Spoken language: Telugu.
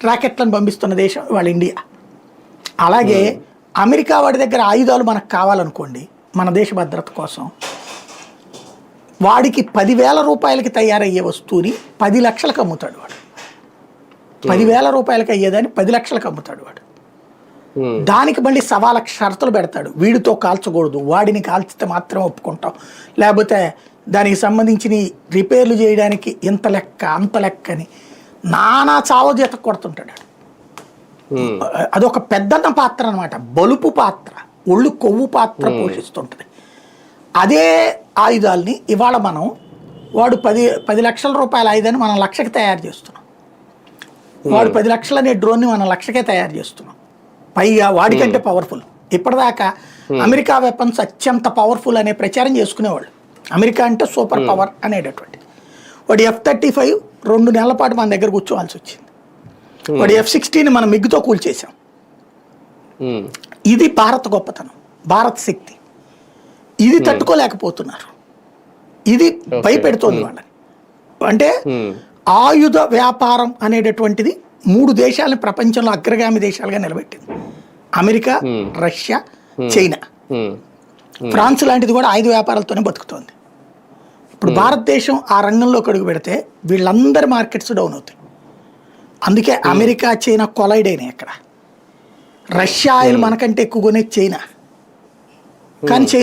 రాకెట్లను పంపిస్తున్న దేశం వాళ్ళ ఇండియా. అలాగే అమెరికా వాడి దగ్గర ఆయుధాలు మనకు కావాలనుకోండి మన దేశ భద్రత కోసం, వాడికి 10,000 రూపాయలకి తయారయ్యే వస్తువుని 10 లక్షలకు అమ్ముతాడు వాడు. 10,000 రూపాయలకి అయ్యేదాన్ని 10 లక్షలకు అమ్ముతాడు వాడు. దానికి మళ్ళీ 1,000,000 షరతులు పెడతాడు. వీడితో కాల్చకూడదు, వాడిని కాల్చితే మాత్రమే ఒప్పుకుంటాం, లేకపోతే దానికి సంబంధించిన రిపేర్లు చేయడానికి ఇంత లెక్క అంత లెక్క అని నానా చావజీత కొడుతుంటాడు. అదొక పెద్దన్న పాత్ర అనమాట, బలుపు పాత్ర, ఒళ్ళు కొవ్వు పాత్ర పోషిస్తుంటుంది. అదే ఆయుధాలని ఇవాళ మనం వాడు 10 లక్షల రూపాయల ఆయుధాన్ని మనం 1,00,000కి తయారు చేస్తున్నాం. వాడు 10 లక్షలు అనే డ్రోన్ని మనం 1,00,000కే తయారు చేస్తున్నాం. పైగా వాడికంటే పవర్ఫుల్. ఇప్పటిదాకా అమెరికా వెపన్స్ అత్యంత పవర్ఫుల్ అనే ప్రచారం చేసుకునేవాళ్ళు. అమెరికా అంటే సూపర్ పవర్ అనేటటువంటి వాడు F-35 2 నెలల పాటు మన దగ్గర కూర్చోవాల్సి వచ్చింది. వాడు F-16 మనం మిగ్గుతో కూల్చేసాం. ఇది భారత గొప్పతనం, భారత శక్తి. ఇది తట్టుకోలేకపోతున్నారు. ఇది భయపెడుతోంది వాళ్ళని. అంటే ఆయుధ వ్యాపారం అనేటటువంటిది 3 దేశాలను ప్రపంచంలో అగ్రగామి దేశాలుగా నిలబెట్టింది. America, Russia, China. ఫ్రాన్స్ లాంటిది కూడా ఆయుధ వ్యాపారాలతోనే బతుకుతోంది. ఇప్పుడు భారతదేశం ఆ రంగంలోకి అడుగు పెడితే వీళ్ళందరి మార్కెట్స్ డౌన్ అవుతాయి. అందుకే అమెరికా, చైనా కొలైడ్ అయినాయి. అక్కడ రష్యా ఆయిల్ మనకంటే ఎక్కువగానే చైనా, కానీ చైనా